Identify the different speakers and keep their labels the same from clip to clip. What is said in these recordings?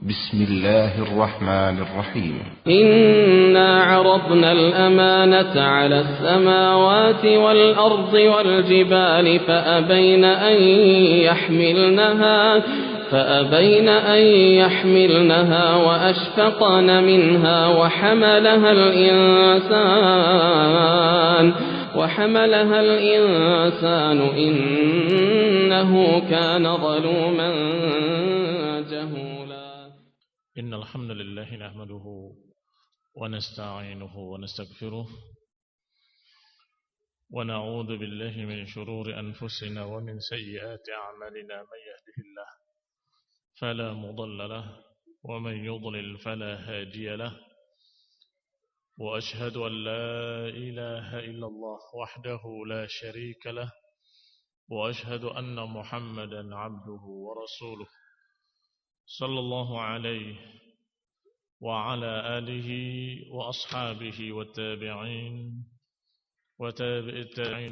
Speaker 1: بسم الله الرحمن الرحيم
Speaker 2: إنا عرضنا الأمانة على السماوات والأرض والجبال فأبين أن يحملنها وأشفقن منها وحملها الإنسان إنه كان ظلوما جهولا.
Speaker 3: إن الحمد لله نحمده ونستعينه ونستغفره ونعوذ بالله من شرور أنفسنا ومن سيئات أعمالنا. من يهده الله فلا مضل له ومن يضلل فلا هادي له، وأشهد أن لا إله إلا الله وحده لا شريك له، وأشهد أن محمدا عبده ورسوله صلى الله عليه وعلى آله وأصحابه والتابعين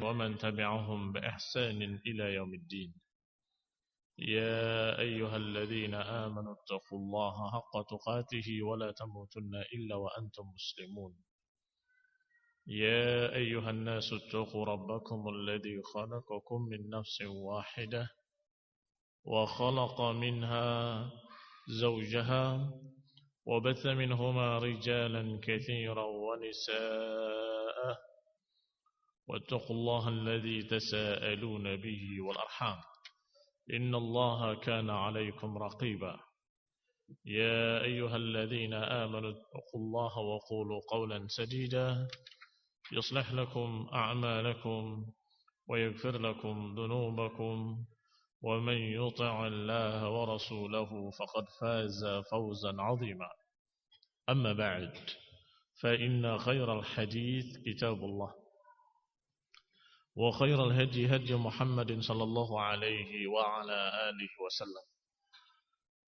Speaker 3: ومن تبعهم بإحسان إلى يوم الدين. يا أيها الذين آمنوا اتقوا الله حق تقاته ولا تموتن إلا وأنتم مسلمون. يا أيها الناس اتقوا ربكم الذي خلقكم من نفس واحدة وخلق منها زوجها وبث منهما رجالا كثيرا ونساء، واتقوا الله الذي تساءلون به والأرحام إن الله كان عليكم رقيبا. يا أيها الذين آمنوا اتقوا الله وقولوا قولا سديدا يصلح لكم أعمالكم ويغفر لكم ذنوبكم، ومن يطع الله ورسوله فقد فاز فوزا عظيما. أما بعد، فإن خير الحديث كتاب الله، وخير الهدي هدي محمد صلى الله عليه وعلى آله وسلم،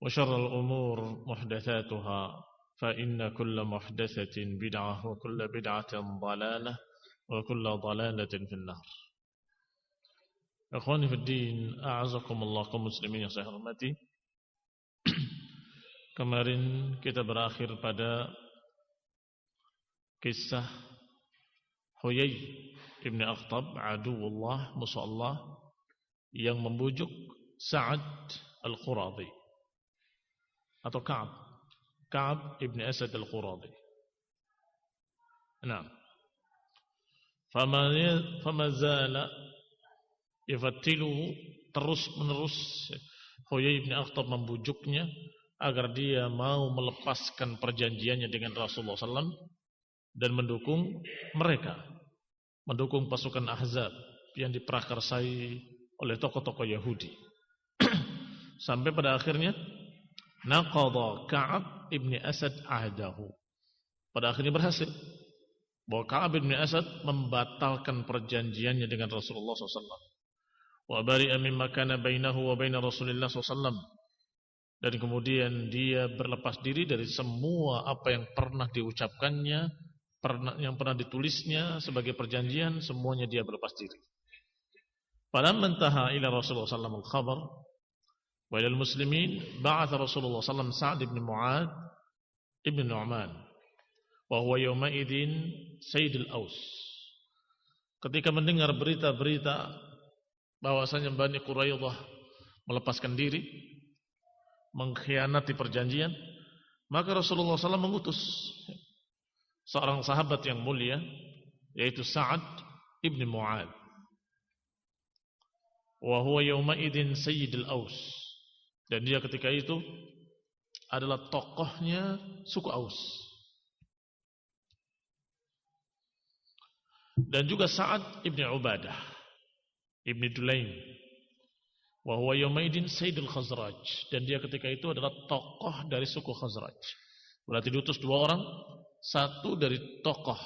Speaker 3: وشر الأمور محدثاتها، فإن كل محدثة بدعة وكل بدعة ضلالة وكل ضلالة في النار. Ikhwani fi din, a'azakumullah kaum muslimin yang saya hormati. Kemarin kita berakhir pada kisah Huyai ibn Akhtab, aduwullah, musuh Allah, yang membujuk Sa'ad al-Quradi atau Ka'ab ibn Asad al-Quradi. Nah, fama zala yafatiluhu, terus menerus Huyai ibn Akhtab membujuknya agar dia mau melepaskan perjanjiannya dengan Rasulullah SAW dan mendukung mereka, mendukung pasukan Ahzab yang diprakarsai oleh tokoh-tokoh Yahudi. Sampai pada akhirnya naqadha Ka'ab ibn Asad ahdahu. Pada akhirnya berhasil bahwa Ka'ab ibn Asad membatalkan perjanjiannya dengan Rasulullah SAW. Wa bari'a mimma kana bainahu wa bain Rasulillah SAW. Dan kemudian dia berlepas diri dari semua apa yang pernah diucapkannya, yang pernah ditulisnya sebagai perjanjian, semuanya dia berlepas diri. Falamma intaha ila Rasulullah sallallahu alaihi wasallam al-khabar wa ila al-muslimin, ba'atha Rasulullah sallallahu alaihi wasallam Sa'd ibn Mu'adh ibn Nu'man wa huwa yawma idzin Sayyid al-Aus. Ketika mendengar berita-berita bahwasanya Bani Quraidah melepaskan diri, mengkhianati perjanjian, maka Rasulullah SAW mengutus seorang sahabat yang mulia, yaitu Sa'ad ibn Mu'adh. Wa huwa yawma idzin Sayyid al-Aus. Dan dia ketika itu adalah tokohnya suku Aus. Dan juga Sa'ad ibn Ubadah ibn Dulaim. Wa huwa yawma idzin Sayyidul Khazraj. Dan dia ketika itu adalah tokoh dari suku Khazraj. Berarti diutus dua orang, satu dari tokoh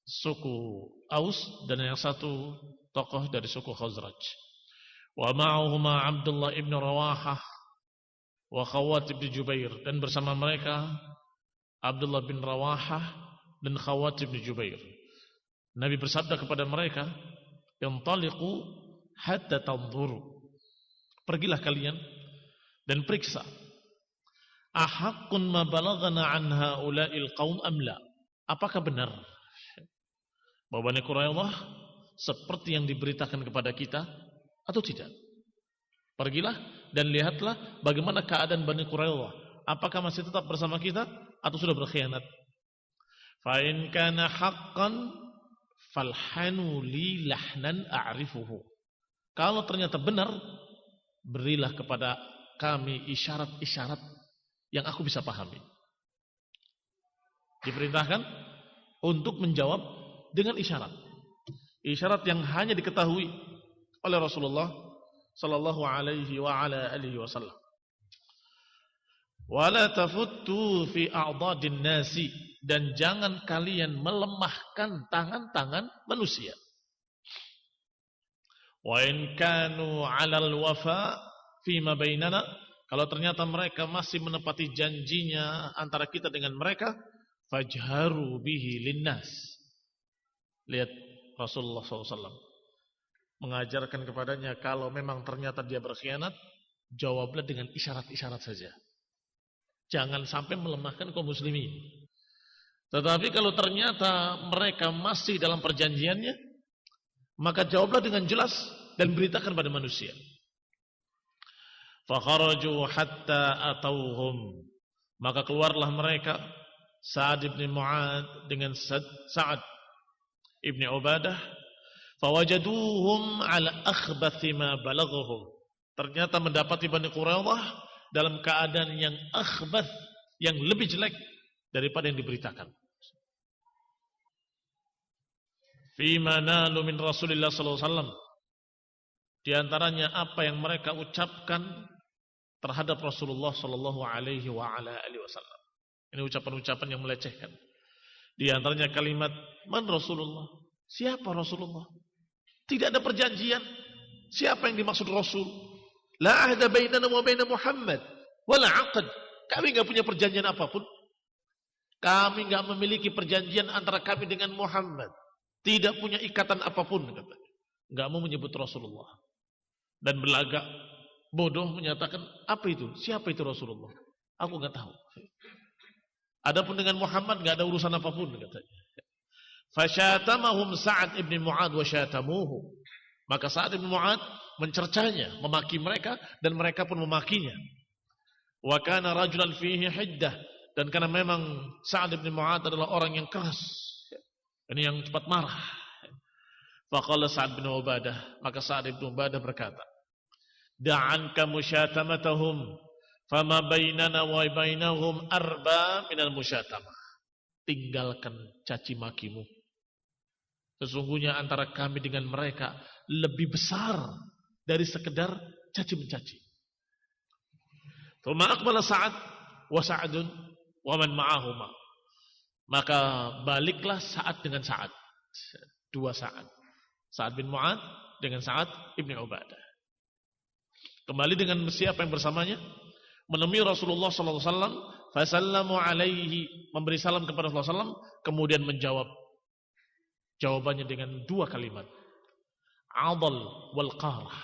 Speaker 3: suku Aus dan yang satu tokoh dari suku Khazraj. Wa ma'ahuma Abdullah ibn Rawahah wa Khawat ibn Jubair, dan bersama mereka Abdullah bin Rawahah dan Khawat ibn Jubair. Nabi bersabda kepada mereka, "Intaliqu hatta tanzuru." Pergilah kalian dan periksa Ahaqqun ma balaghana an haula'il qaum am la? Apakah benar bahwa Bani Quraidah seperti yang diberitakan kepada kita atau tidak? Pergilah dan lihatlah bagaimana keadaan Bani Quraidah. Apakah masih tetap bersama kita atau sudah berkhianat? Fa in kana haqqan falhanu li lahnan a'rifuhu. Kalau ternyata benar, berilah kepada kami isyarat-isyarat yang aku bisa pahami. Diperintahkan untuk menjawab dengan isyarat. Isyarat yang hanya diketahui oleh Rasulullah sallallahu alaihi wa ala alihi wasallam. Wala tafuttu fi a'dadin nasi, dan jangan kalian melemahkan tangan-tangan manusia. Wa in kanu 'alal wafa fi ma bainana, kalau ternyata mereka masih menepati janjinya antara kita dengan mereka, fajharu bihi linnas. Lihat Rasulullah SAW mengajarkan kepadanya, kalau memang ternyata dia berkhianat, jawablah dengan isyarat-isyarat saja. Jangan sampai melemahkan kaum muslimin. Tetapi kalau ternyata mereka masih dalam perjanjiannya, maka jawablah dengan jelas dan beritakan pada manusia. Fakharaju hatta atauhum, maka keluarlah mereka, Sa'ad ibn Mu'ad dengan Sa'ad ibn Ubadah, fawajaduhum ala akhbathi ma balaghahum, ternyata mendapati Bani Quraidah dalam keadaan yang akhbath, yang lebih jelek daripada yang diberitakan. Fima nalu min Rasulillah sallallahu alaihi wasallam, di antaranya apa yang mereka ucapkan terhadap Rasulullah sallallahu alaihi wa ala alihi wasallam. Ini ucapan-ucapan yang melecehkan. Di antaranya kalimat man Rasulullah. Siapa Rasulullah? Tidak ada perjanjian. Siapa yang dimaksud Rasul? La ahda bainana wa baina Muhammad wala 'aqd. Kami enggak punya perjanjian apapun. Kami enggak memiliki perjanjian antara kami dengan Muhammad. Tidak punya ikatan apapun, katanya. Enggak mau menyebut Rasulullah. Dan berlagak bodoh menyatakan, apa itu? Siapa itu Rasulullah? Aku enggak tahu. Adapun dengan Muhammad enggak ada urusan apapun, katanya. Fasyatamahum Sa'ad ibn Mu'ad wa syatamuhu. Maka Sa'ad ibn Mu'ad mencercanya, memaki mereka, dan mereka pun memakinya. Wa kana rajulan fihi hiddah, dan karena memang Sa'ad ibn Mu'ad adalah orang yang keras, ini yang cepat marah. Faqala Sa'ad bin Ubadah, maka Sa'ad bin Ubadah berkata, da'anka musyatamatahum fama bainana wa bainahum arba minal musyatamah. Tinggalkan caci makimu. Sesungguhnya antara kami dengan mereka lebih besar dari sekedar caci mencaci. Tsumma aqbala Sa'ad wa Sa'dun wa man ma'ahuma. Maka baliklah Sa'ad dengan Sa'ad. Dua Sa'ad. Sa'ad bin Mu'ad dengan Sa'ad ibn Ubadah. Kembali dengan siapa yang bersamanya, menemui Rasulullah SAW, fasallamu alaihi, memberi salam kepada Rasulullah SAW, kemudian menjawab jawabannya dengan dua kalimat, adal wal qarah.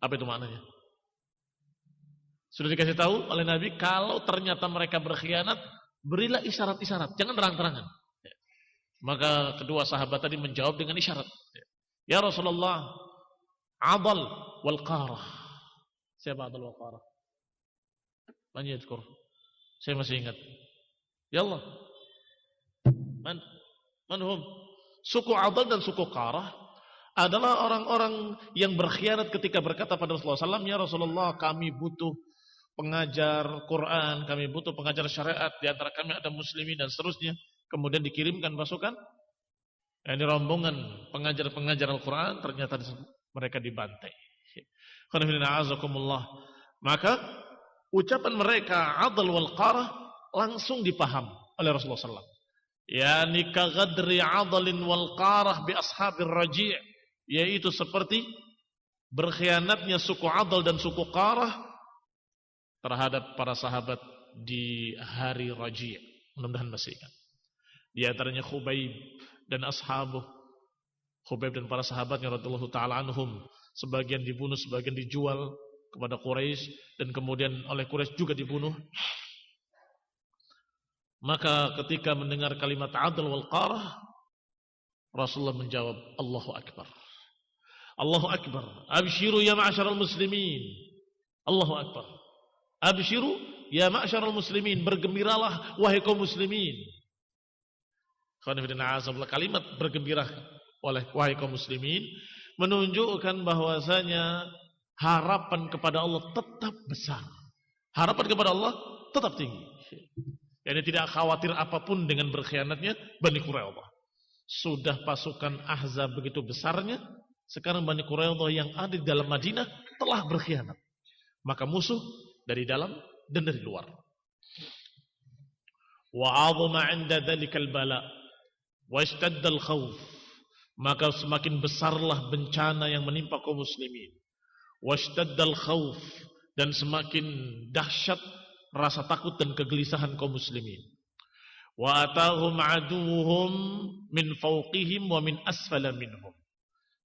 Speaker 3: Apa itu maknanya? Sudah dikasih tahu oleh Nabi, kalau ternyata mereka berkhianat, berilah isyarat-isyarat, jangan terang-terangan. Maka kedua sahabat tadi menjawab dengan isyarat. Ya Rasulullah, adal wal qarah. Siapa adal wal qarah? Man yadhkur? Saya masih ingat. Ya Allah. Manhum? Suku adal dan suku qarah adalah orang-orang yang berkhianat ketika berkata pada Rasulullah SAW, ya Rasulullah, kami butuh pengajar Quran, kami butuh pengajar syariat, di antara kami ada muslimin dan seterusnya. Kemudian dikirimkan pasukan, ini rombongan pengajar-pengajar Al-Quran, ternyata mereka dibantai. Maka ucapan mereka adl wal qarah langsung dipaham oleh Rasulullah SAW. Yani kaghadri adlin wal qarah bi ashabir raji', yaitu seperti berkhianatnya suku Adl dan suku Qarah terhadap para sahabat di hari Raji'. Mudah-mudahan masih ingat. Di antaranya Khubayb dan ashabuh. Khubayb dan para sahabatnya radhiyallahu taala anhum, sebagian dibunuh, sebagian dijual kepada Quraisy dan kemudian oleh Quraisy juga dibunuh. Maka ketika mendengar kalimat adl wal qarah, Rasulullah menjawab, Allahu Akbar. Allahu Akbar. Abshiru ya ma'asyaral muslimin. Allahu Akbar. Abshiru ya ma'asyaral muslimin. Bergembiralah wahai kaum muslimin. Kalimat bergembira oleh wahai kaum muslimin menunjukkan bahwasanya harapan kepada Allah tetap besar. Harapan kepada Allah tetap tinggi. Yani tidak khawatir apapun dengan berkhianatnya Bani Quraidah. Sudah pasukan Ahzab begitu besarnya, sekarang Bani Quraidah yang ada di dalam Madinah telah berkhianat. Maka musuh dari dalam dan dari luar. Wa 'azama 'inda dzalikal bala wa ishtadda al-khauf. Maka semakin besarlah bencana yang menimpa kaum muslimin. Wa ishtadda al-khauf, dan semakin dahsyat rasa takut dan kegelisahan kaum muslimin. Wa atahum aduhum min fawqihim wa min asfala minhum.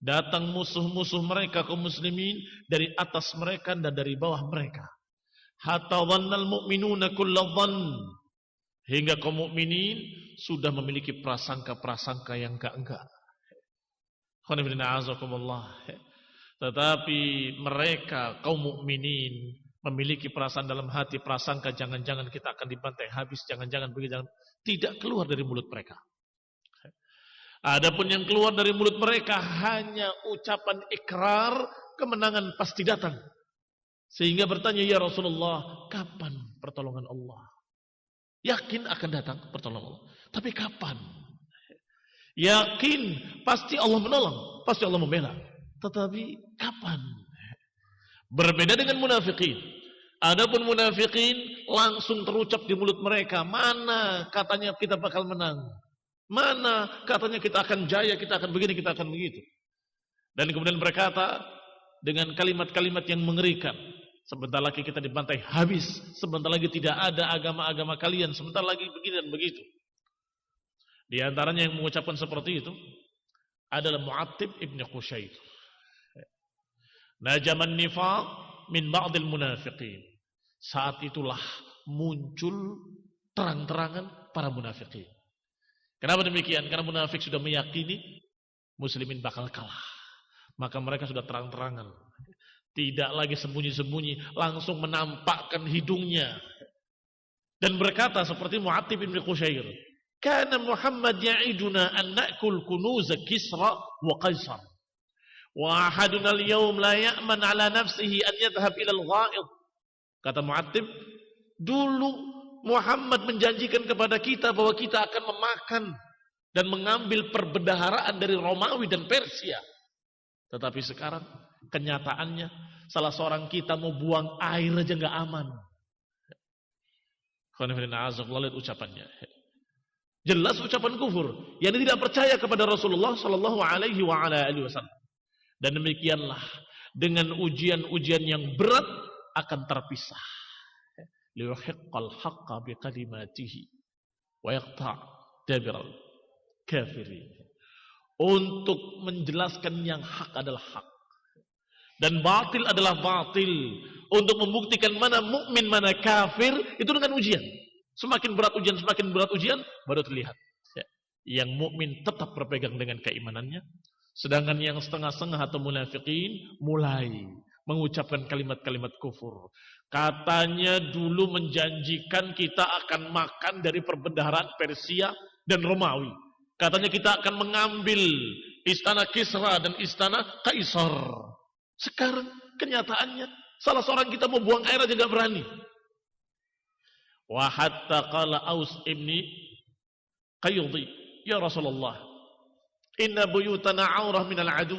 Speaker 3: Datang musuh-musuh mereka kaum muslimin dari atas mereka dan dari bawah mereka. Hatta dhannal mu'minuna kulla dhann. Hingga kaum mukminin sudah memiliki prasangka-prasangka yang enggak. Tetapi mereka kaum mukminin memiliki perasaan dalam hati, prasangka jangan-jangan kita akan dibantai habis, jangan-jangan begitu, tidak keluar dari mulut mereka. Adapun yang keluar dari mulut mereka hanya ucapan ikrar kemenangan pasti datang. Sehingga bertanya, ya Rasulullah, kapan pertolongan Allah? Yakin akan datang pertolongan Allah, tapi kapan? Yakin pasti Allah menolong, pasti Allah membela, tetapi kapan? Berbeda dengan munafikin. Adapun munafikin langsung terucap di mulut mereka, mana katanya kita bakal menang, mana katanya kita akan jaya, kita akan begini, kita akan begitu. Dan kemudian berkata dengan kalimat-kalimat yang mengerikan, sebentar lagi kita dibantai habis, sebentar lagi tidak ada agama-agama kalian, sebentar lagi begini dan begitu. Di antaranya yang mengucapkan seperti itu adalah Mu'attib ibn Qushayr. Najaman nifaq min ba'dil munafiqin. Saat itulah muncul terang-terangan para munafiqin. Kenapa demikian? Karena munafik sudah meyakini muslimin bakal kalah. Maka mereka sudah terang-terangan. Tidak lagi sembunyi-sembunyi, langsung menampakkan hidungnya. Dan berkata seperti Mu'attib ibn Qushayr, "Kana Muhammad ya'iduna an na'kul kunuz Kisra wa Qaisar. Wa ahaduna al-yawm la ya'man 'ala nafsihi an yadhhab ila al-gha'id." Kata Mu'attib, dulu Muhammad menjanjikan kepada kita bahwa kita akan memakan dan mengambil perbendaharaan dari Romawi dan Persia. Tetapi sekarang kenyataannya salah seorang kita mau buang air aja enggak aman. Lihat ucapannya. Jelas ucapan kufur yang tidak percaya kepada Rasulullah sallallahu alaihi wasallam. Dan demikianlah dengan ujian-ujian yang berat akan terpisah. Liyuhiqqal haqqa biqalimatihi wa yaqta' dabiral kafirin. Untuk menjelaskan yang hak adalah hak dan batil adalah batil, untuk membuktikan mana mukmin mana kafir, itu dengan ujian. Semakin berat ujian baru terlihat. Yang mukmin tetap berpegang dengan keimanannya, sedangkan yang setengah-setengah atau munafikin mulai mengucapkan kalimat-kalimat kufur. Katanya dulu menjanjikan kita akan makan dari perbendaharaan Persia dan Romawi. Katanya kita akan mengambil istana Kisra dan istana Kaisar. Sekarang kenyataannya salah seorang kita mau buang air aja gak berani. Wa hatta qala Aus ibni Qayyudi, ya Rasulullah, inna buyutana aurah minal adu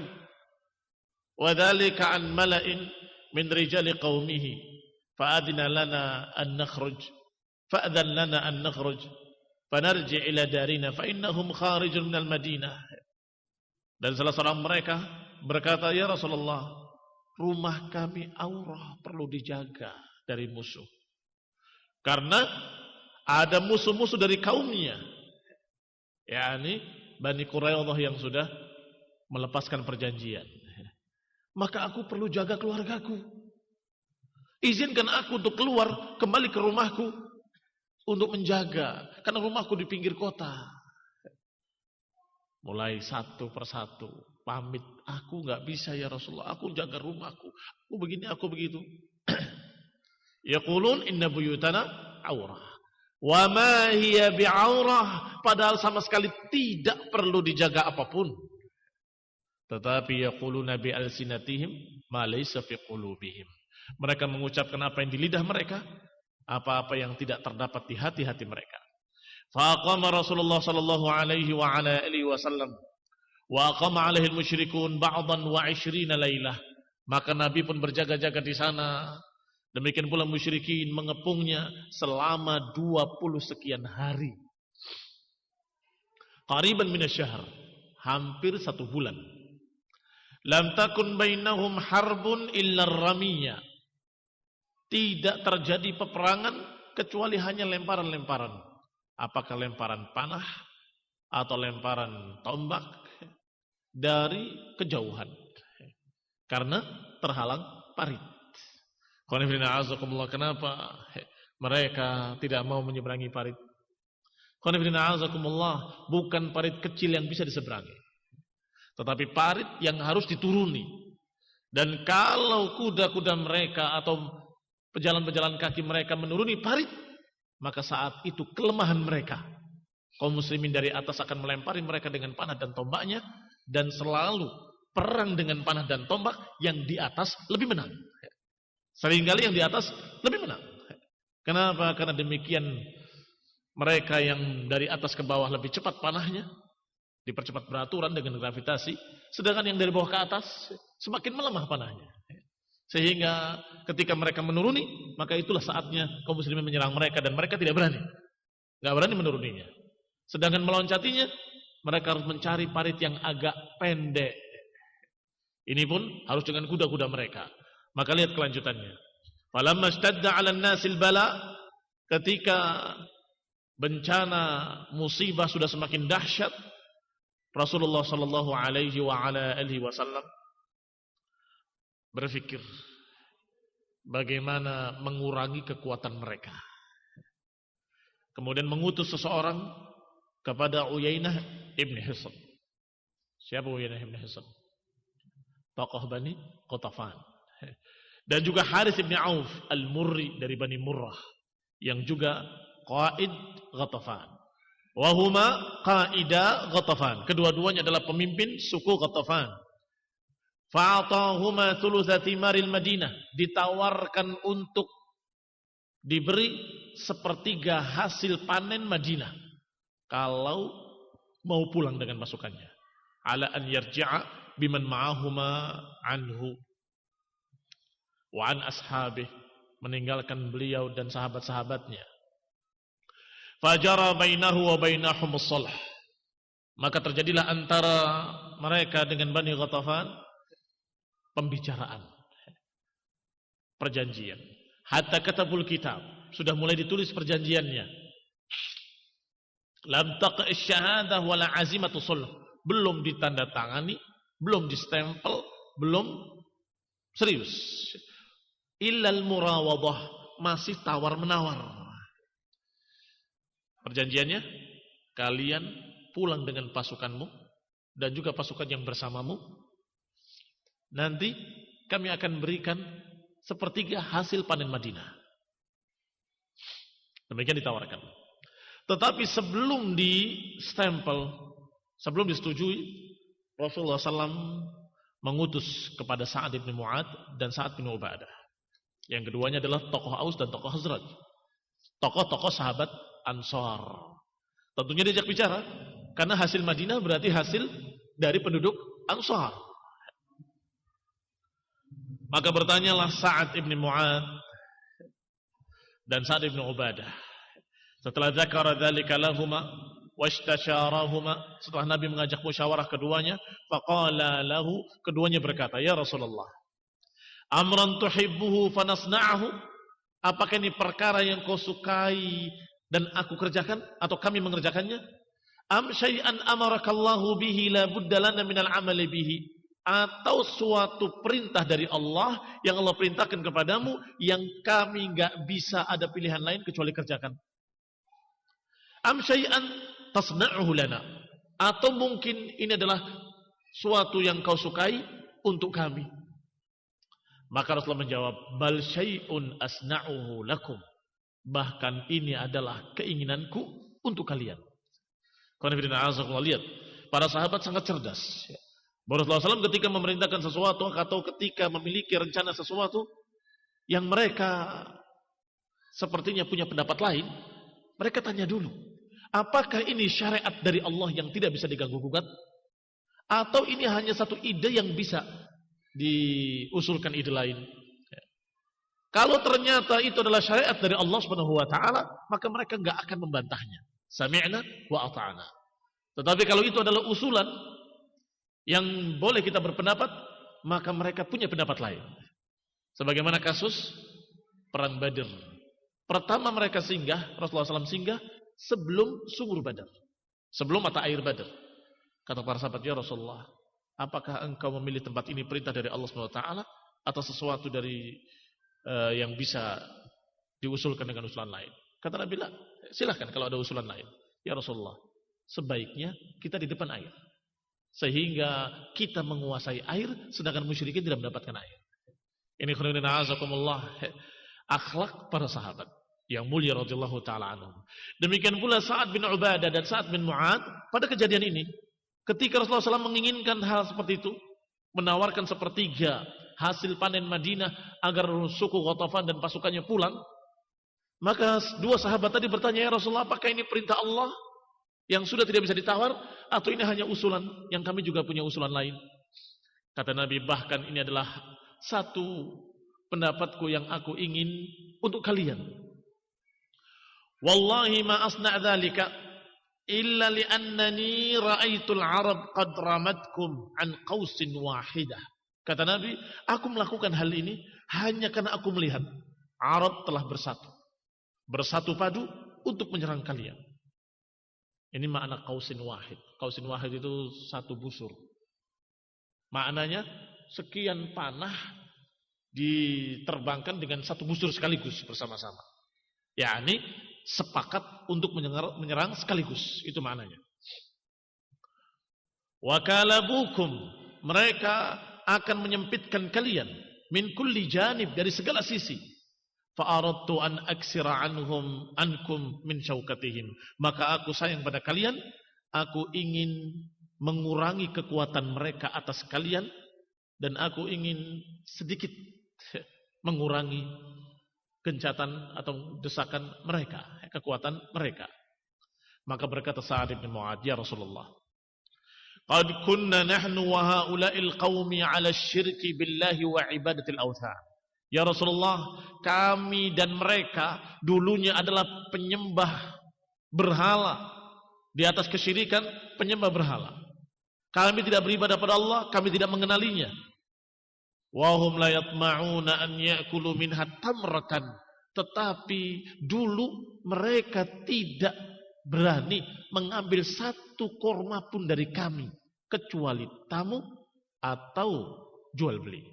Speaker 3: wa dhalika an mala'in min rijali qawmihi fa'adina lana an nakhruj fa'adhan lana an nakhruj fanarji ila darina fa innahum kharijun minal madinah. Dan salah seorang mereka berkata, ya Rasulullah, rumah kami aurah, perlu dijaga dari musuh. Karena ada musuh-musuh dari kaumnya, yakni Bani Quraidah yang sudah melepaskan perjanjian. Maka aku perlu jaga keluargaku. Izinkan aku untuk keluar kembali ke rumahku untuk menjaga, karena rumahku di pinggir kota. Mulai satu persatu pamit, aku nggak bisa ya Rasulullah, aku jaga rumahku, aku begini, aku begitu. Yaqulun inna buyutana aurah wa ma hiya bi'aurah, padahal sama sekali tidak perlu dijaga apapun. Tetapi yaquluna bi alsinatihim ma laysa fi qulubihim. Mereka mengucapkan apa yang di lidah mereka, apa-apa yang tidak terdapat di hati-hati mereka. Faqama Rasulullah sallallahu alaihi wa ala alihi wasallam wa aqama alaihi al-musyrikun ba'dan wa 20 lailah. Maka Nabi pun berjaga-jaga di sana. Demikian pula musyrikin mengepungnya selama 20 sekian hari. Qariban minasyahr, hampir 1 bulan. Lam takun bainahum harbun illa ramiyya. Tidak terjadi peperangan kecuali hanya lemparan-lemparan. Apakah lemparan panah atau lemparan tombak dari kejauhan. Karena terhalang parit. Kenapa mereka tidak mau menyeberangi parit? Bukan parit kecil yang bisa diseberangi, tetapi parit yang harus dituruni. Dan kalau kuda-kuda mereka atau pejalan-pejalan kaki mereka menuruni parit, maka saat itu kelemahan mereka, kaum muslimin dari atas akan melempari mereka dengan panah dan tombaknya, dan selalu perang dengan panah dan tombak yang di atas lebih menang. Seringkali yang di atas lebih menang. Kenapa? Karena demikian mereka yang dari atas ke bawah lebih cepat panahnya, dipercepat beraturan dengan gravitasi, sedangkan yang dari bawah ke atas semakin melemah panahnya. Sehingga ketika mereka menuruni, maka itulah saatnya kaum muslimin menyerang mereka, dan mereka tidak berani. Gak berani menuruninya. Sedangkan meloncatinya, mereka harus mencari parit yang agak pendek. Ini pun harus dengan kuda-kuda mereka. Maka lihat kelanjutannya. Falamma ishtadda 'alan nasil bala, ketika bencana musibah sudah semakin dahsyat, Rasulullah sallallahu alaihi wa ala alihi wasallam berpikir bagaimana mengurangi kekuatan mereka. Kemudian mengutus seseorang kepada Uyainah ibn Hisn. Siapa Uyainah ibn Hisn? Tokoh Bani Qatafan. Dan juga Harits bin Auf al-Murri dari Bani Murrah, yang juga qaid Ghatafan. Wahuma qaida Ghatafan. Kedua-duanya adalah pemimpin suku Ghatafan. Fa'atahuma thulutsa thimaril Madinah. Ditawarkan untuk diberi sepertiga hasil panen Madinah kalau mau pulang dengan pasukannya. Ala an yarji'a biman ma'ahuma anhu wa an ashabih, meninggalkan beliau dan sahabat-sahabatnya. Fajara bainahu wa bainahum as-sulh. Maka terjadilah antara mereka dengan Bani Ghatafan pembicaraan, perjanjian. Hatta katabul kitab, sudah mulai ditulis perjanjiannya. Lam taqa'ish syahadah wala azimatu sulh, belum ditandatangani, belum distempel, belum serius. Illal murawadah, masih tawar-menawar. Perjanjiannya, kalian pulang dengan pasukanmu dan juga pasukan yang bersamamu. Nanti kami akan berikan sepertiga hasil panen Madinah. Demikian ditawarkan. Tetapi sebelum di-stempel, sebelum disetujui, Rasulullah SAW mengutus kepada Sa'ad bin Mu'adz dan Sa'ad bin Ubadah. Yang keduanya adalah tokoh Aus dan tokoh Khazraj. Tokoh-tokoh sahabat Ansar. Tentunya diajak bicara, karena hasil Madinah berarti hasil dari penduduk Ansar. Maka bertanyalah Sa'ad bin Mu'adz dan Sa'ad bin Ubadah. Setelah dzakara dzalika lahuma wastasharahuma, setelah Nabi mengajak musyawarah keduanya, faqala lahu, keduanya berkata, ya Rasulullah, amran tuhibbuhu fanasna'ahu, apakah ini perkara yang kau sukai dan aku kerjakan atau kami mengerjakannya? Am syai'an amarakallahu bihi la budda lana minal amali bihi, atau suatu perintah dari Allah yang Allah perintahkan kepadamu yang kami nggak bisa ada pilihan lain kecuali kerjakan. Am syai'an tasna'uhu lana, atau mungkin ini adalah suatu yang kau sukai untuk kami. Maka Rasulullah menjawab, bal syai'un asna'uhu lakum, bahkan ini adalah keinginanku untuk kalian. Lihat, para sahabat sangat cerdas. Rasulullah SAW ketika memerintahkan sesuatu atau ketika memiliki rencana sesuatu yang mereka sepertinya punya pendapat lain, mereka tanya dulu, apakah ini syariat dari Allah yang tidak bisa diganggu-gugat? Atau ini hanya satu ide yang bisa diusulkan ide lain? Kalau ternyata itu adalah syariat dari Allah Subhanahu wa taala, maka mereka enggak akan membantahnya. Sami'na wa ata'na. Tetapi kalau itu adalah usulan yang boleh kita berpendapat, maka mereka punya pendapat lain. Sebagaimana kasus perang Badar. Pertama mereka singgah, Rasulullah SAW singgah sebelum sumur Badar, sebelum mata air Badar. Kata para sahabat, ya Rasulullah, apakah engkau memilih tempat ini perintah dari Allah SWT atau sesuatu dari yang bisa diusulkan dengan usulan lain? Kata Nabi, silahkan kalau ada usulan lain. Ya Rasulullah, sebaiknya kita di depan air, sehingga kita menguasai air, sedangkan musyrikin tidak mendapatkan air. Ini khairuddin azakumullah, akhlak para sahabat yang mulia radhiyallahu taala anhum. Demikian pula Sa'ad bin Ubadah dan Sa'ad bin Mu'ad pada kejadian ini, ketika Rasulullah SAW menginginkan hal seperti itu, menawarkan sepertiga hasil panen Madinah agar suku Ghatafan dan pasukannya pulang, maka dua sahabat tadi bertanya, ya Rasulullah, apakah ini perintah Allah yang sudah tidak bisa ditawar, atau ini hanya usulan yang kami juga punya usulan lain? Kata Nabi, bahkan ini adalah satu pendapatku yang aku ingin untuk kalian. Wallahi ma asna' dzalika illa li'annani ra'aitul Arab qad ramatkum an qausin wahidah. Kata Nabi, aku melakukan hal ini hanya karena aku melihat Arab telah bersatu padu untuk menyerang kalian. Ini makna qausin wahid. Qausin wahid itu satu busur. Maknanya sekian panah diterbangkan dengan satu busur sekaligus bersama-sama. yakni sepakat untuk menyerang sekaligus, itu maknanya. Wa kalabukum, mereka akan menyempitkan kalian min kulli janib, dari segala sisi. Fa aradtu an aksira ankum min syaukatihim, maka aku sayang pada kalian, aku ingin mengurangi kekuatan mereka atas kalian, dan aku ingin sedikit mengurangi gencatan atau desakan mereka, kekuatan mereka. Maka berkata Sa'ad bin Mu'adz, ya Rasulullah, qad kunna nahnu wa haula'il qaumi 'ala syirki billahi wa ibadatil awthan. Ya Rasulullah, kami dan mereka dulunya adalah penyembah berhala, di atas kesyirikan, penyembah berhala. Kami tidak beribadah pada Allah, kami tidak mengenalinya. Wa hum la yatma'una an ya'kulu minha tamratan. Tetapi dulu mereka tidak berani mengambil satu korma pun dari kami, kecuali tamu atau jual beli.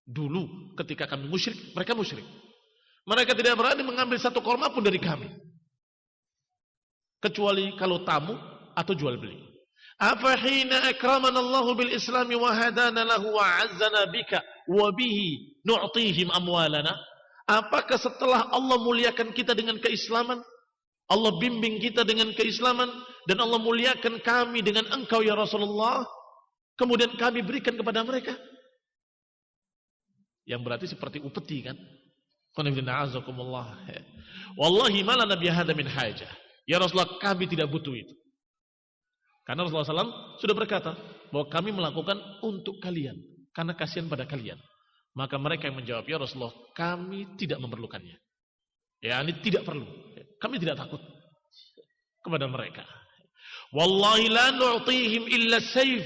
Speaker 3: Dulu ketika kami musyrik, mereka musyrik. Mereka tidak berani mengambil satu korma pun dari kami, kecuali kalau tamu atau jual beli. Afa hina akramana Allahu bil Islami wa hadana lahu wa 'azzana bika wa bihi nu'tihim amwalana? Apakah setelah Allah muliakan kita dengan keislaman, Allah bimbing kita dengan keislaman, dan Allah muliakan kami dengan engkau ya Rasulullah, kemudian kami berikan kepada mereka? Yang berarti seperti upeti, kan? Wallahi ma lana bi hadza min hajah. Ya Rasulullah, kami tidak butuh itu. Karena Rasulullah SAW sudah berkata bahwa kami melakukan untuk kalian, karena kasihan pada kalian. Maka mereka yang menjawab, ya Rasulullah, kami tidak memerlukannya. Ya, ini tidak perlu. Kami tidak takut kepada mereka. Wallahi la nu'tihim illa sayf.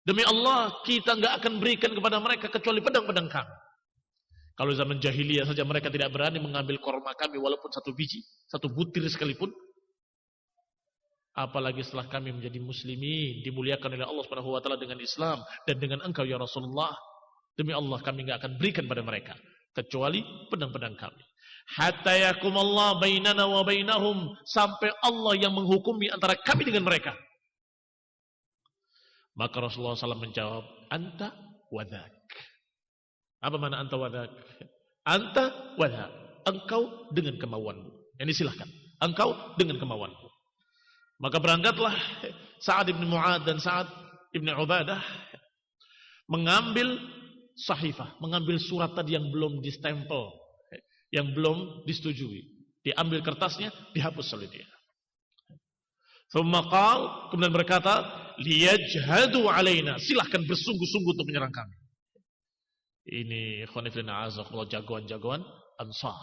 Speaker 3: Demi Allah, kita enggak akan berikan kepada mereka kecuali pedang-pedang kami. Kalau zaman jahiliyah saja mereka tidak berani mengambil korma kami walaupun satu biji, satu butir sekalipun. Apalagi setelah kami menjadi muslimin, dimuliakan oleh Allah Subhanahu wa taala dengan Islam dan dengan engkau ya Rasulullah. Demi Allah kami enggak akan berikan pada mereka kecuali pedang-pedang kami. Hatta yakumallahu bainana wa bainahum, sampai Allah yang menghukumi antara kami dengan mereka. Maka Rasulullah SAW menjawab, anta wadhak. Apa makna anta wadhak? Anta wadhak, engkau dengan kemauanmu. Yang disilahkan, engkau dengan kemauanmu. Maka berangkatlah Sa'ad ibn Mu'ad dan Sa'ad ibn Ubadah mengambil sahifah, mengambil surat tadi yang belum distempel, yang belum disetujui. Diambil kertasnya, dihapus oleh dia. Kemudian berkata, liyajhadu alaina, silahkan bersungguh-sungguh untuk menyerang kami. Ini khoniflina azakullah, jagoan-jagoan Ansar.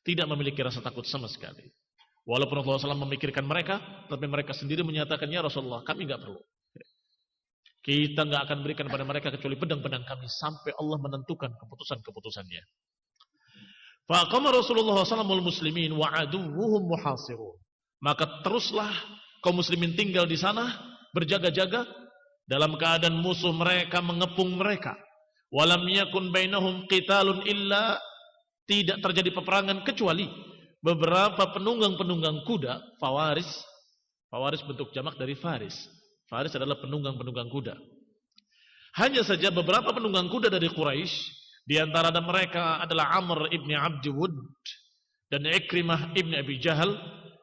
Speaker 3: Tidak memiliki rasa takut sama sekali. Walaupun Rasulullah SAW memikirkan mereka, tapi mereka sendiri menyatakan, ya Rasulullah, kami enggak perlu. Kita enggak akan berikan pada mereka kecuali pedang-pedang kami sampai Allah menentukan keputusan-keputusannya. Faqama Rasulullah SAW wal muslimin wa aduwwuhum muhasirun. Maka teruslah kaum muslimin tinggal di sana, berjaga-jaga dalam keadaan musuh mereka mengepung mereka. Walam yakun bainahum qitalun illa, tidak terjadi peperangan kecuali beberapa penunggang-penunggang kuda, fawaris. Fawaris bentuk jamak dari faris. Faris adalah penunggang-penunggang kuda. Hanya saja beberapa penunggang kuda dari Quraisy, di antara mereka adalah Amr ibn Abdi Wud dan Ikrimah ibn Abi Jahal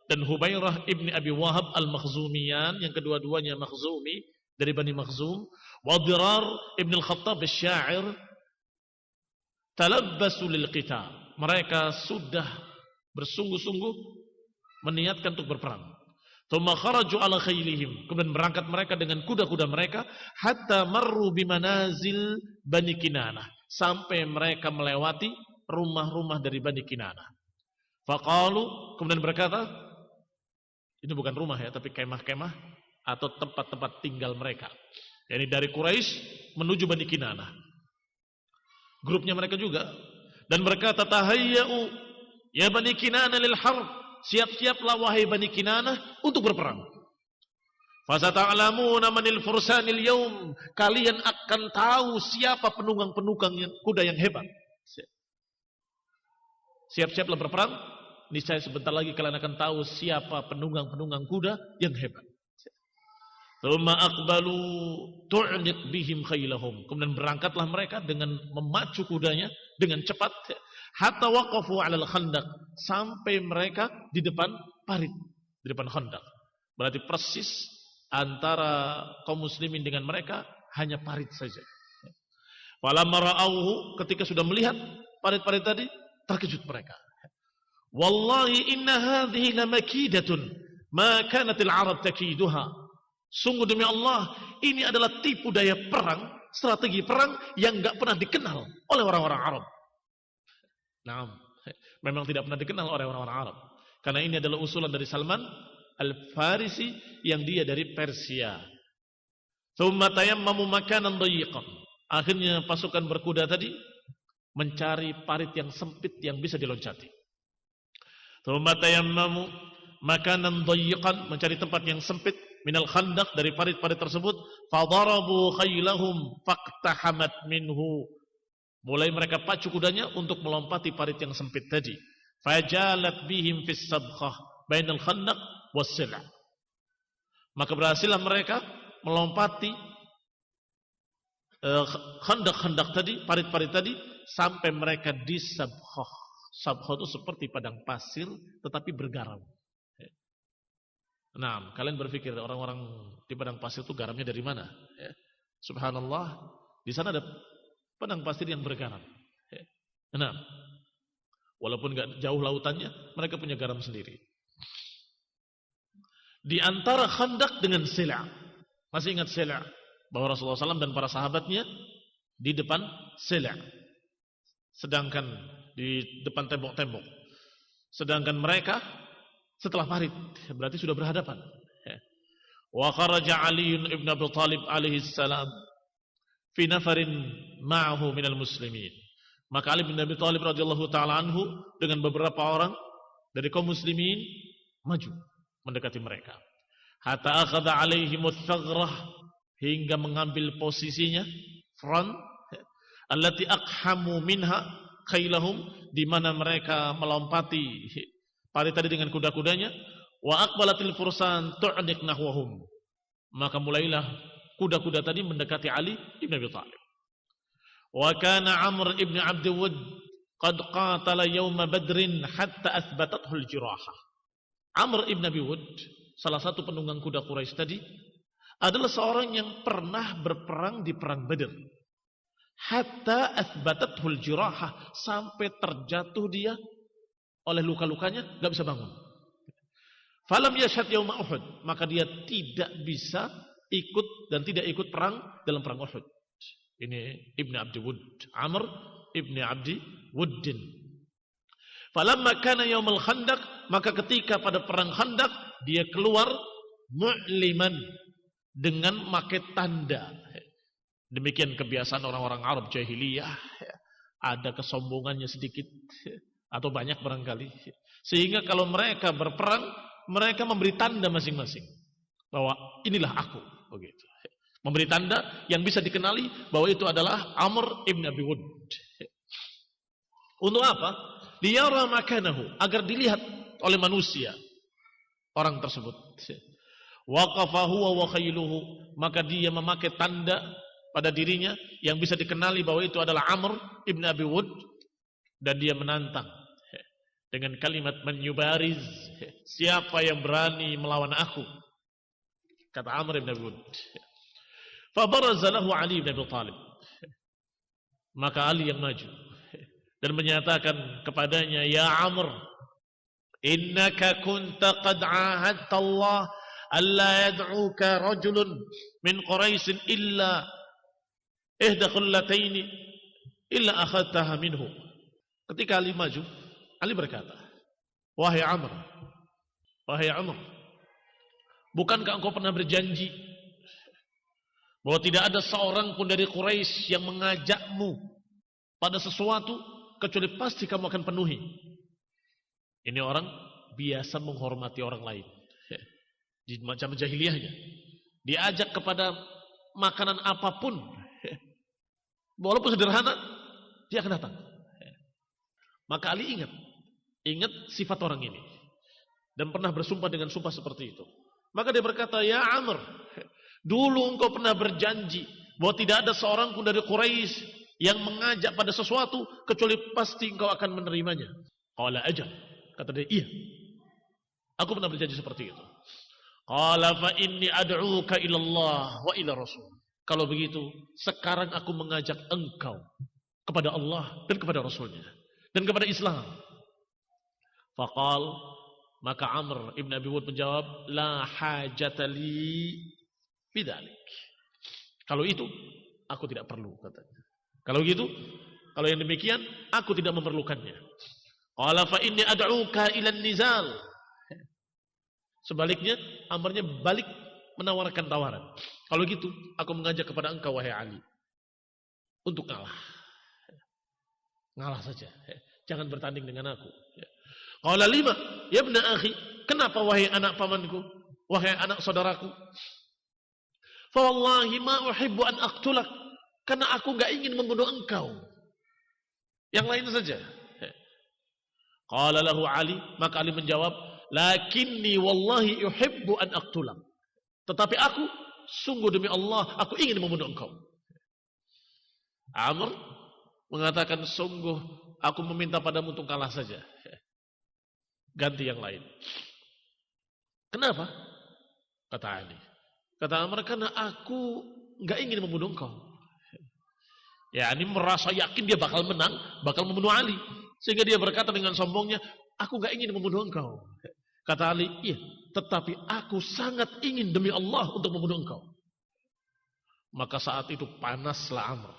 Speaker 3: dan Hubairah ibn Abi Wahab al-Makhzumiyan, yang kedua-duanya Makhzumi dari Bani Makhzum, wa Dirar ibn al-Khattab asy-Sya'ir, talabbasu lil qital. Mereka sudah bersungguh-sungguh meniatkan untuk berperang. Tsumma kharaju ala khailihim, kemudian berangkat mereka dengan kuda-kuda mereka, hatta marru bimanazil Bani Kinanah, sampai mereka melewati rumah-rumah dari Bani Kinanah. Faqalu, kemudian berkata, ini bukan rumah ya, tapi kemah-kemah atau tempat-tempat tinggal mereka. Yani dari Quraisy menuju Bani Kinanah. Grupnya mereka juga, dan berkata, tahayya'u ya Bani Kinanah lil harb, siap-siaplah wahai Bani Kinanah untuk berperang. Fasata'lamuna manil fursanil yaum, kalian akan tahu siapa penunggang-penunggang kuda yang hebat. Siap-siaplah berperang, niscaya sebentar lagi kalian akan tahu siapa penunggang-penunggang kuda yang hebat. Tsumma aqbalu tu'niq bihim khailahum, kemudian berangkatlah mereka dengan memacu kudanya dengan cepat, hatta waqafu 'alal khandaq, sampai mereka di depan parit, di depan khandaq. Berarti persis antara kaum muslimin dengan mereka hanya parit saja. Falamma ra'awhu, ketika sudah melihat parit-parit tadi, terkejut mereka. Wallahi inna hadhihi lamakidatun ma kanatil arab takiduha. Sungguh demi Allah, ini adalah tipu daya perang, strategi perang yang enggak pernah dikenal oleh orang-orang Arab. Nah, memang tidak pernah dikenal oleh orang-orang Arab. Karena ini adalah usulan dari Salman Al-Farisi yang dia dari Persia. Tsumma tayammamu makanan dayiqan. Akhirnya pasukan berkuda tadi mencari parit yang sempit yang bisa diloncati. Tsumma tayammamu makanan dayiqan, mencari tempat yang sempit minal khandaq, dari parit-parit tersebut. Fadarabu khailahum faqtahamat minhu, mulai mereka pacu kudanya untuk melompati parit yang sempit tadi. Fajalat bihim fis sabkhah bainal khandaq was sila', maka berhasillah mereka melompati khandaq-khandaq tadi, parit-parit tadi, sampai mereka di sabkhah. Sabkhah itu seperti padang pasir tetapi bergaram. Nah, kalian berpikir orang-orang di padang pasir itu garamnya dari mana? Ya. Subhanallah, di sana ada padang pasir yang bergaram. Ya. Nah, walaupun nggak jauh lautannya, mereka punya garam sendiri. Di antara khandak dengan sila', masih ingat sila'? Bahwa Rasulullah SAW dan para sahabatnya di depan sila', sedangkan di depan tembok-tembok. Sedangkan mereka setelah parit, berarti sudah berhadapan. Wa kharaja Ali ibn Abi Thalib alaihi salam fi nafarin ma'ahu minal muslimin. Maka Ali bin Abi Thalib radhiyallahu taala anhu dengan beberapa orang dari kaum muslimin maju mendekati mereka. hatta akhadha alaihimus thagrah, hingga mengambil posisinya front, allati aqhamu minha khailahum, di mana mereka melompati pari tadi dengan kuda-kudanya, wa aqbalatil fursan tu'nik nahwahum, maka mulailah kuda-kuda tadi mendekati Ali ibn Abi Thalib. Wa kana Amr ibn Abd Wud qad qatala yawma Badrin hatta athbatathu al-jirahah. Amr ibn Abi Wud, salah satu penunggang kuda Quraisy tadi, adalah seorang yang pernah berperang di perang Badr. Hatta athbatathu al-jirahah, sampai terjatuh dia oleh luka-lukanya, enggak bisa bangun. Falam yashhad yauma Uhud, maka dia tidak bisa ikut dan tidak ikut perang dalam perang Uhud. Ini Ibn Abdi Wud, Amr Ibn Abdi Wuddin. Falamma kana yaumul Khandaq, maka ketika pada perang Khandaq dia keluar mu'liman, dengan make tanda. Demikian kebiasaan orang-orang Arab jahiliyah, ada kesombongannya sedikit atau banyak barangkali, sehingga kalau mereka berperang, mereka memberi tanda masing-masing bahwa inilah aku, begitu. Memberi tanda yang bisa dikenali bahwa itu adalah Amr ibn Abi Wud. Untuk apa? Liyara makanahu, agar dilihat oleh manusia orang tersebut. Waqafa huwa wa khailuhu, maka dia memakai tanda pada dirinya yang bisa dikenali bahwa itu adalah Amr ibn Abi Wud, dan dia menantang dengan kalimat menyubariz, siapa yang berani melawan aku, kata Amr ibn Abi Wud. Fabaraza lahu Ali ibn Abi Thalib, maka Ali yang maju dan menyatakan kepadanya, ya Amr, innaka kunta qad ahadta Allah alla yad'uka rajulun min Quraisy illa ihda qullataini illa akhadtaha minhu. Ketika Ali maju, Ali berkata, wahai Amr, bukankah engkau pernah berjanji bahwa tidak ada seorang pun dari Quraisy yang mengajakmu pada sesuatu kecuali pasti kamu akan penuhi. Ini orang biasa menghormati orang lain. Di macam jahiliyahnya, diajak kepada makanan apapun, walaupun sederhana, dia akan datang. Maka Ali ingat sifat orang ini, dan pernah bersumpah dengan sumpah seperti itu. Maka dia berkata, ya Amr, dulu engkau pernah berjanji bahwa tidak ada seorang pun dari Quraisy yang mengajak pada sesuatu kecuali pasti engkau akan menerimanya. Qala ajal, kata dia, iya, aku pernah berjanji seperti itu. Qala fa inni ad'uka ila Allah wa ila Rasul. Kalau begitu, sekarang aku mengajak engkau kepada Allah dan kepada Rasulnya dan kepada Islam. Faqal, maka Amr ibn Abi Wud menjawab, la hajata li bidzalik. Kalau itu, aku tidak perlu, katanya. Kalau gitu, kalau yang demikian, aku tidak memerlukannya. Qala fa inni ad'uka ila nizal. Sebaliknya, Amrnya balik menawarkan tawaran. Kalau gitu, aku mengajak kepada engkau, wahai Ali, untuk kalah. Ngalah saja. Jangan bertanding dengan aku. Qala lima, ya ibna akhi, kenapa wahai anak pamanku, wahai anak saudaraku? Fa wallahi ma uhibbu an aqtulak, karena aku enggak ingin membunuh engkau. Yang lain saja. Qala lahu Ali, maka Ali menjawab, lakinni wallahi uhibbu an aqtulak. Tetapi aku, sungguh demi Allah, aku ingin membunuh engkau. Amr mengatakan, sungguh aku meminta padamu untuk kalah saja. Ganti yang lain. Kenapa? Kata Ali. Kata Amr, karena aku enggak ingin membunuh engkau. Ya, ini merasa yakin dia bakal menang, bakal membunuh Ali. Sehingga dia berkata dengan sombongnya, aku enggak ingin membunuh engkau. Kata Ali, iya, tetapi aku sangat ingin demi Allah untuk membunuh engkau. Maka saat itu panaslah Amr.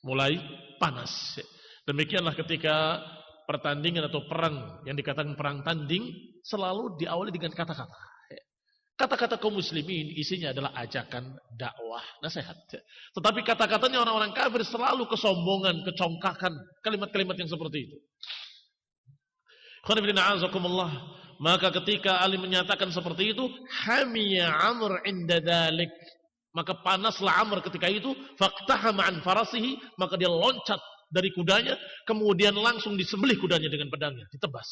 Speaker 3: Mulai panas. Demikianlah ketika pertandingan atau perang yang dikatakan perang tanding selalu diawali dengan kata-kata. Kata-kata kaum muslimin isinya adalah ajakan, dakwah, nasihat. Tetapi kata-katanya orang-orang kafir selalu kesombongan, kecongkakan, kalimat-kalimat yang seperti itu. Maka ketika Ali menyatakan seperti itu, hamiya Amr inda dzalik, maka panaslah Amr ketika itu, faqtahama an farasihi, maka dia loncat dari kudanya, kemudian langsung disembelih kudanya dengan pedangnya, ditebas.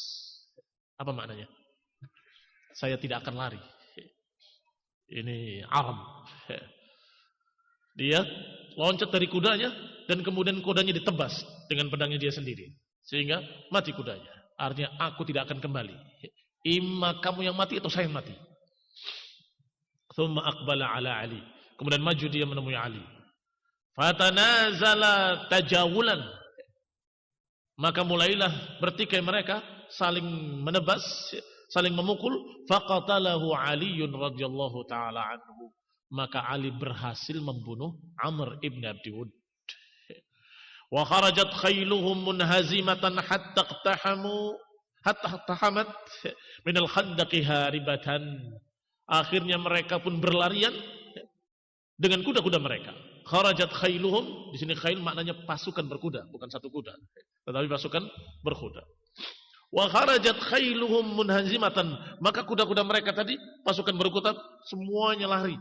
Speaker 3: Apa maknanya? Saya tidak akan lari. Ini Arab. Dia loncat dari kudanya dan kemudian kudanya ditebas dengan pedangnya dia sendiri, sehingga mati kudanya. Artinya aku tidak akan kembali. Imma kamu yang mati atau saya yang mati. Thumma aqbala ala Ali. Kemudian maju dia menemui Ali. Fatanazala tajawulan. Maka mulailah bertikai mereka, saling menebas, saling memukul. Faqatalahu Aliun radhiyallahu taala anhu. Maka Ali berhasil membunuh Amr ibn Abdi Wud. Wa kharajat khailuhum munhazimatan hatta tahamat minal khandaqi haribatan. Akhirnya mereka pun berlarian dengan kuda-kuda mereka. Kharajat khailuhum, di sini khail maknanya pasukan berkuda, bukan satu kuda, tetapi pasukan berkuda. Wa kharajat khailuhum munhazimatan, maka kuda-kuda mereka tadi, pasukan berkuda semuanya lari,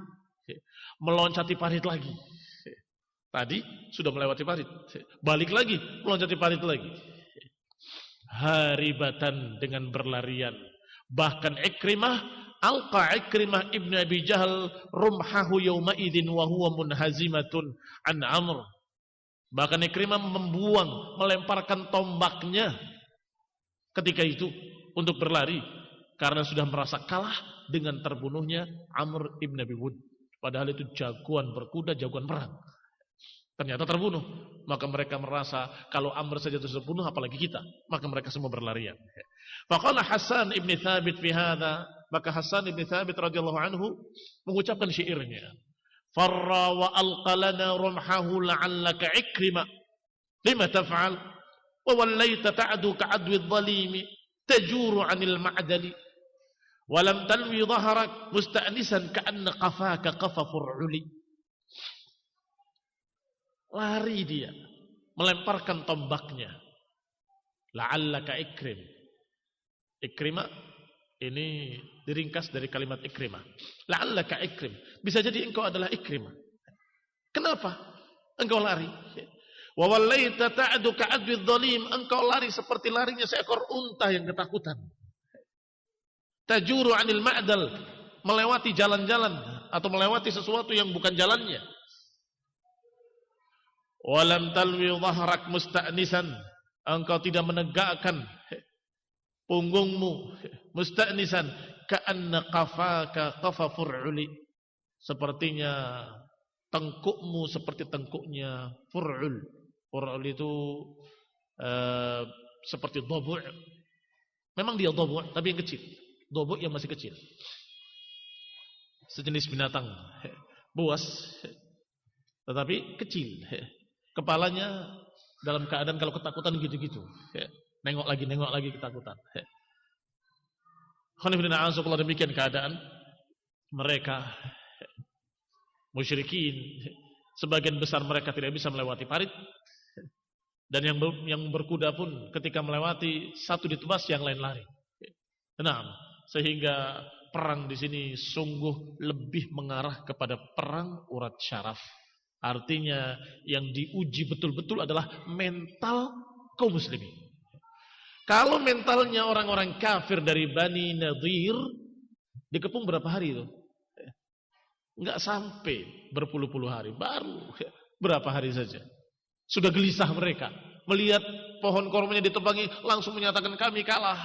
Speaker 3: meloncati parit lagi. Tadi sudah melewati parit, balik lagi meloncati parit lagi. Haribatan, dengan berlarian. Bahkan Ikrimah ibn Abi Jahal rumhahu yawma idin wa huwa munhazimatun an Amr. Bahkan Ikrimah melemparkan tombaknya ketika itu untuk berlari karena sudah merasa kalah dengan terbunuhnya Amr ibn Abi Wud. Padahal itu jagoan berkuda, jagoan perang. Ternyata terbunuh. Maka mereka merasa kalau Amr saja terbunuh, apalagi kita. Maka mereka semua berlarian. Faqala Hasan ibn Thabit fi hadha. Maka Hasan ibn Thabit radhiyallahu anhu mengucapkan syairnya. Farra wa alqalana rumhahu la'allaka Ikrimah. Lima taf'al? Wa wallaita ta'adu ka'adwi dhalimi. Tajuru 'anil ma'dali. Wa lam talwi dhahrak musta'nisan ka'anna qafaka qafafur 'uli. Lari dia, melemparkan tombaknya. La'allaka Ikrim. Ikrimah ini diringkas dari kalimat Ikrimah. La'allaka Ikrim. Bisa jadi engkau adalah Ikrimah. Kenapa engkau lari? Wa wallaita ta'du ka'adwi dhalim. Engkau lari seperti larinya seekor unta yang ketakutan. Tajuru 'anil ma'dal, melewati jalan-jalan atau melewati sesuatu yang bukan jalannya. Walam talwi dhahrak musta'nisan, engkau tidak menegakkan punggungmu musta'nisan ka'anna qafaka qafafur 'uli, sepertinya tengkukmu seperti tengkuknya fur'ul. Fur'ul itu seperti dhabu'. Memang dia dhabu' tapi yang kecil. Dhabu' yang masih kecil. Sejenis binatang buas tetapi kecil. Kepalanya dalam keadaan kalau ketakutan gitu-gitu. Nengok lagi ketakutan. Alhamdulillah, demikian keadaan mereka musyrikin. Sebagian besar mereka tidak bisa melewati parit. Dan yang berkuda pun ketika melewati satu ditebas, yang lain lari. Nah, sehingga perang di sini sungguh lebih mengarah kepada perang urat syaraf. Artinya yang diuji betul-betul adalah mental kaum muslimin. Kalau mentalnya orang-orang kafir dari Bani Nadir dikepung berapa hari itu? Enggak sampai berpuluh-puluh hari, baru berapa hari saja. Sudah gelisah mereka melihat pohon kormanya ditebangi, langsung menyatakan kami kalah.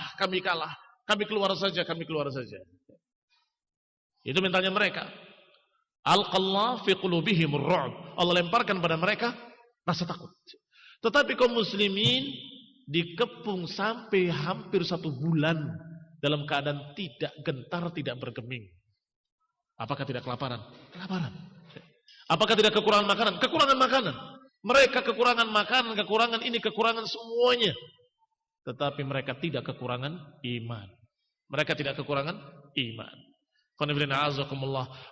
Speaker 3: Kami keluar saja. Itu mentalnya mereka. Alqallah fi qulubihimur ru'b. Allah lemparkan pada mereka rasa takut. Tetapi kaum muslimin dikepung sampai hampir 1 bulan dalam keadaan tidak gentar, tidak bergeming. Apakah tidak kelaparan? Kelaparan. Apakah tidak kekurangan makanan? Kekurangan makanan. Mereka kekurangan makanan, kekurangan ini, kekurangan semuanya. Tetapi mereka tidak kekurangan iman. Mereka tidak kekurangan iman.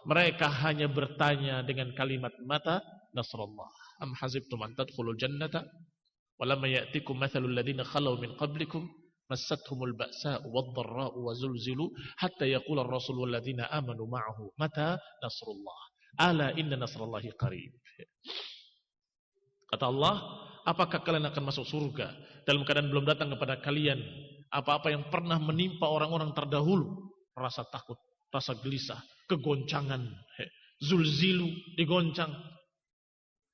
Speaker 3: Mereka hanya bertanya dengan kalimat mata nasrullah. Am hasibtum an tadkhulul jannata walamma ya'tikum mathalul ladzina khalau min qablikum massathumul ba'sa'u wad-dharra'u wa zulzilu hatta yaqula ar-rasul wal ladzina amanu ma'ahu mata nasrullah ala inna nasrallahi qarib. Kata Allah, apakah kalian akan masuk surga dalam keadaan belum datang kepada kalian apa-apa yang pernah menimpa orang-orang terdahulu? Rasa takut, rasa gelisah, kegoncangan, zulzilu, digoncang,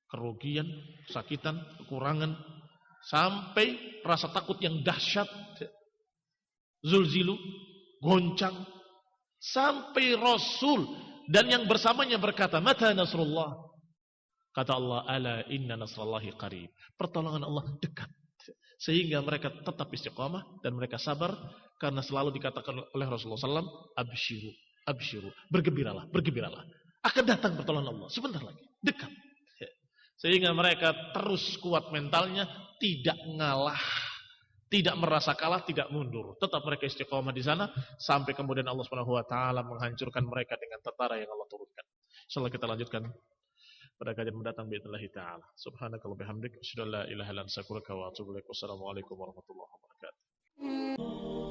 Speaker 3: kerugian, kesakitan, kekurangan, sampai rasa takut yang dahsyat, zulzilu, goncang, sampai Rasul dan yang bersamanya berkata, mata nasrullah. Kata Allah, ala inna nasrallahi qarib. Pertolongan Allah dekat. Sehingga mereka tetap istiqamah dan mereka sabar karena selalu dikatakan oleh Rasulullah SAW, abshiru, abshiru, bergembiralah, bergembiralah. Akan datang pertolongan Allah sebentar lagi, dekat. Sehingga mereka terus kuat mentalnya, tidak ngalah, tidak merasa kalah, tidak mundur. Tetap mereka istiqamah di sana sampai kemudian Allah SWT menghancurkan mereka dengan tentara yang Allah turunkan. Insyaallah kita lanjutkan pada kajian mendatang biidznillah taala. Subhanakallah bihamdik, asyhadu an la ilaha illa anta astaghfiruka wa atubu ilaik. Wassalamualaikum warahmatullahi wabarakatuh.